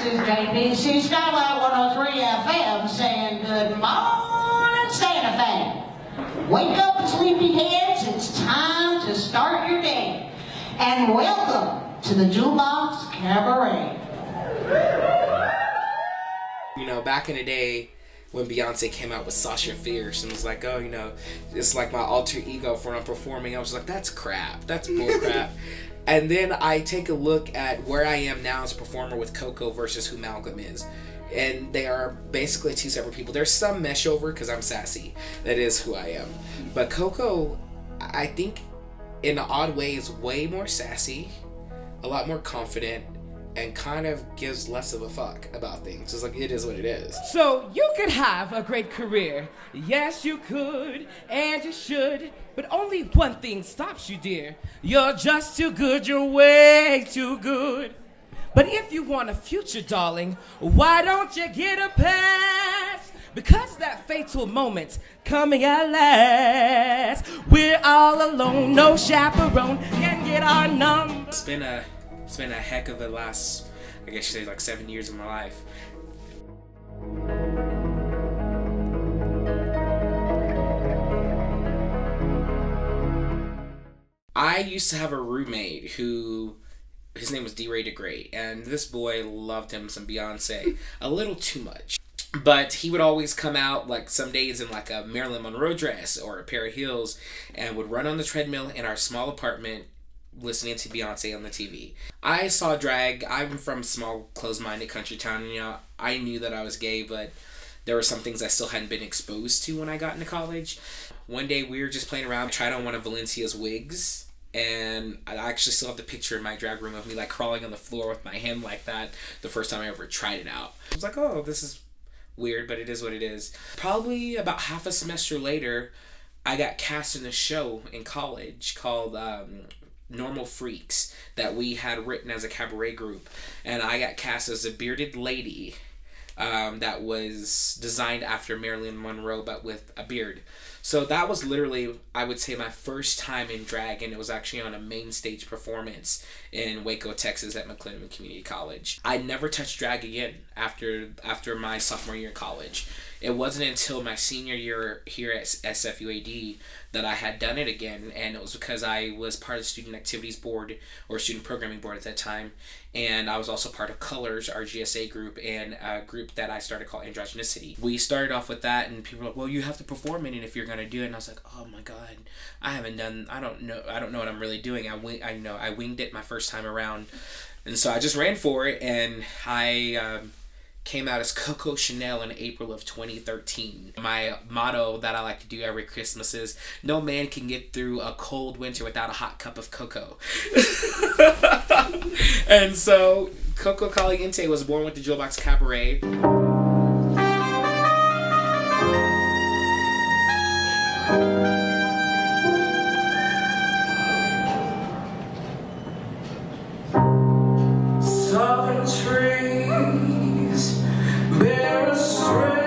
is JBC Skyline 103 FM saying good morning, Santa Fe. Wake up, sleepyheads. It's time to start your day. And welcome to the JEWELBOX Cabaret. You know, back in the day, when Beyonce came out with Sasha Fierce and was like, oh, you know, it's like my alter ego for when I'm performing, I was like, that's crap. That's bull crap. And then I take a look at where I am now as a performer with Coco versus who MALCOM is. And they are basically two separate people. There's some mesh over because I'm sassy. That is who I am. But Coco, I think, in an odd way, is way more sassy, a lot more confident, and kind of gives less of a fuck about things. It's like, it is what it is. So you could have a great career. Yes, you could, and you should. But only one thing stops you, dear. You're just too good. You're way too good. But if you want a future, darling, why don't you get a pass? Because that fatal moment's coming at last. We're all alone, no chaperone can get our number. It's been a heck of the last, I guess you say, like 7 years of my life. I used to have a roommate who, his name was D-Ray DeGray, and this boy loved him some Beyonce a little too much. But he would always come out like some days in like a Marilyn Monroe dress or a pair of heels and would run on the treadmill in our small apartment listening to Beyonce on the TV. I saw drag. I'm from a small, closed-minded country town. You know, I knew that I was gay, but there were some things I still hadn't been exposed to when I got into college. One day we were just playing around, tried on one of Valencia's wigs, and I actually still have the picture in my drag room of me like crawling on the floor with my hand like that the first time I ever tried it out. I was like, oh, this is weird, but it is what it is. Probably about half a semester later, I got cast in a show in college called Normal Freaks that we had written as a cabaret group, and I got cast as a bearded lady that was designed after Marilyn Monroe but with a beard. So that was literally, I would say, my first time in drag, and it was actually on a main stage performance in Waco, Texas at McClendon Community College. I never touched drag again after my sophomore year in college. It wasn't until my senior year here at SFUAD that I had done it again, and it was because I was part of the Student Activities Board, or Student Programming Board at that time, and I was also part of Colors, our GSA group, and a group that I started called Androgenicity. We started off with that, and people were like, well, you have to perform in it if you're going to do it, and I was like, oh my god, I don't know what I'm really doing. I winged it my first time around, and so I just ran for it, and I came out as Coco Chanel in April of 2013. My motto that I like to do every Christmas is, no man can get through a cold winter without a hot cup of cocoa. And so Coco Caliente was born with the JEWELBOX Cabaret. Southern trees bear a strange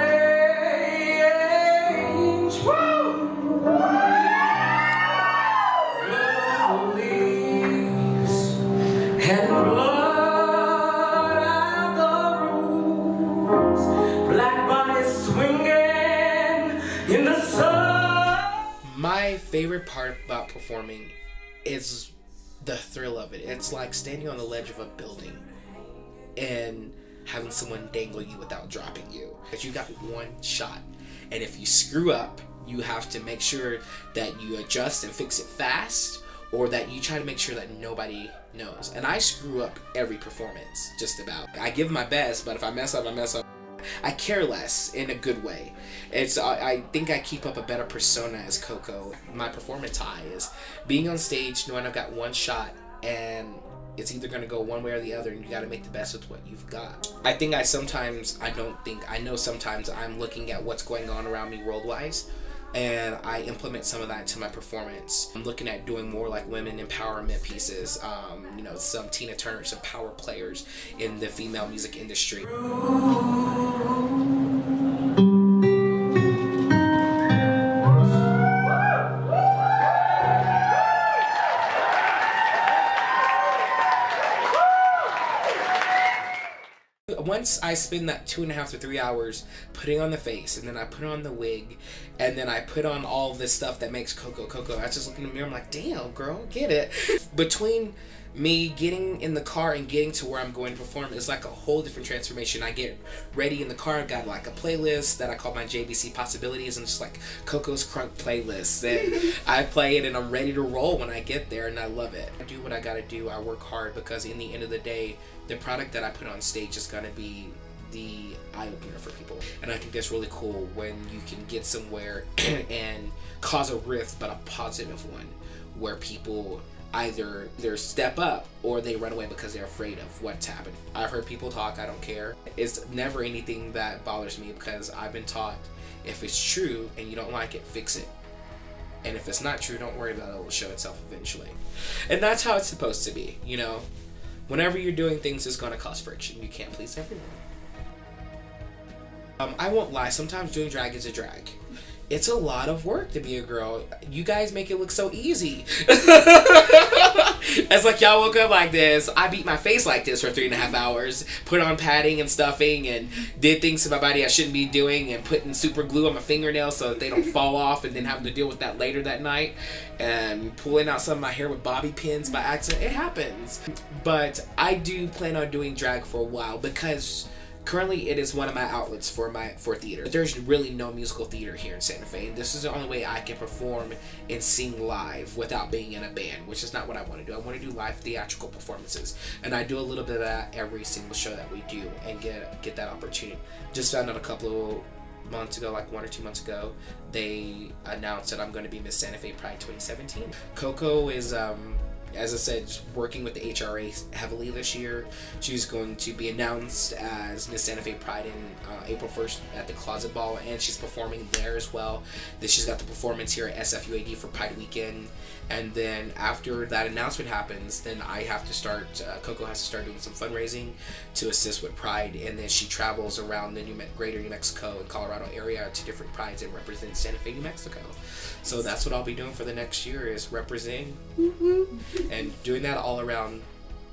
leaves and blood at the roots, black bodies swinging in the sun. My favorite part about performing is the thrill of it. It's like standing on the ledge of a building and having someone dangle you without dropping you. Because you got one shot, and if you screw up, you have to make sure that you adjust and fix it fast, or that you try to make sure that nobody knows. And I screw up every performance, just about. I give my best, but if I mess up, I mess up. I care less in a good way. I think I keep up a better persona as Coco. My performance high is being on stage knowing I've got one shot, and it's either going to go one way or the other, and you got to make the best with what you've got. I know sometimes I'm looking at what's going on around me world-wise, and I implement some of that into my performance. I'm looking at doing more like women empowerment pieces, some Tina Turner, some power players in the female music industry. once I spend that 2.5 to 3 hours putting on the face, and then I put on the wig, and then I put on all this stuff that makes Coco Coco, I just look in the mirror, I'm like, damn, girl, get it. Between me getting in the car and getting to where I'm going to perform is like a whole different transformation. I get ready in the car, I've got like a playlist that I call my JBC Possibilities, and it's like Coco's Crunk playlist, and I play it and I'm ready to roll when I get there, and I love it. I do what I gotta do, I work hard, because in the end of the day, the product that I put on stage is gonna be the eye-opener for people. And I think that's really cool when you can get somewhere and cause a rift, but a positive one, where people either step up or they run away because they're afraid of what's happening. I've heard people talk, I don't care. It's never anything that bothers me, because I've been taught, if it's true and you don't like it, fix it. And if it's not true, don't worry about it, it'll show itself eventually. And that's how it's supposed to be, you know? Whenever you're doing things, it's gonna cause friction. You can't please everyone. I won't lie, sometimes doing drag is a drag. It's a lot of work to be a girl. You guys make it look so easy. It's like y'all woke up like this. I beat my face like this for 3.5 hours. Put on padding and stuffing and did things to my body I shouldn't be doing, and putting super glue on my fingernails so that they don't fall off, and then having to deal with that later that night. And pulling out some of my hair with bobby pins by accident. It happens. But I do plan on doing drag for a while, because currently it is one of my outlets for theater. There's really no musical theater here in Santa Fe, and this is the only way I can perform and sing live without being in a band, which is not what I want to do. I want to do live theatrical performances, and I do a little bit of that every single show that we do, and get that opportunity. Just found out a couple of months ago, like 1 or 2 months ago, they announced that I'm going to be Miss Santa Fe Pride 2017. Coco is as I said, just working with the HRA heavily this year. She's going to be announced as Miss Santa Fe Pride in April 1st at the Closet Ball, and she's performing there as well. Then she's got the performance here at SFUAD for Pride Weekend. And then after that announcement happens, then I have to start, Coco has to start doing some fundraising to assist with Pride, and then she travels around the greater New Mexico and Colorado area to different prides and represent Santa Fe, New Mexico. So that's what I'll be doing for the next year, is representing and doing that all around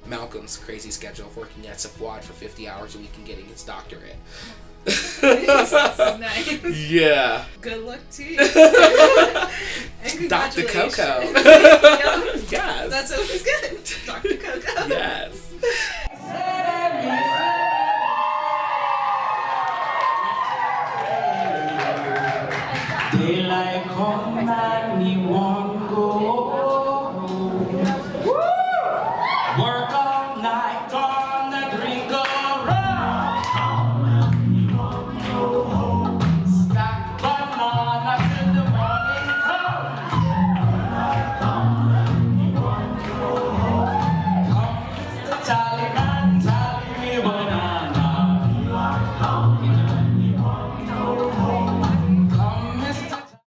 Malcolm's crazy schedule of working at SFWAD for 50 hours a week and getting his doctorate. Nice. Yeah. Good luck to you. And Dr. congratulations. Coco. Yep. Yes. That's always good. Dr. Coco. Yes.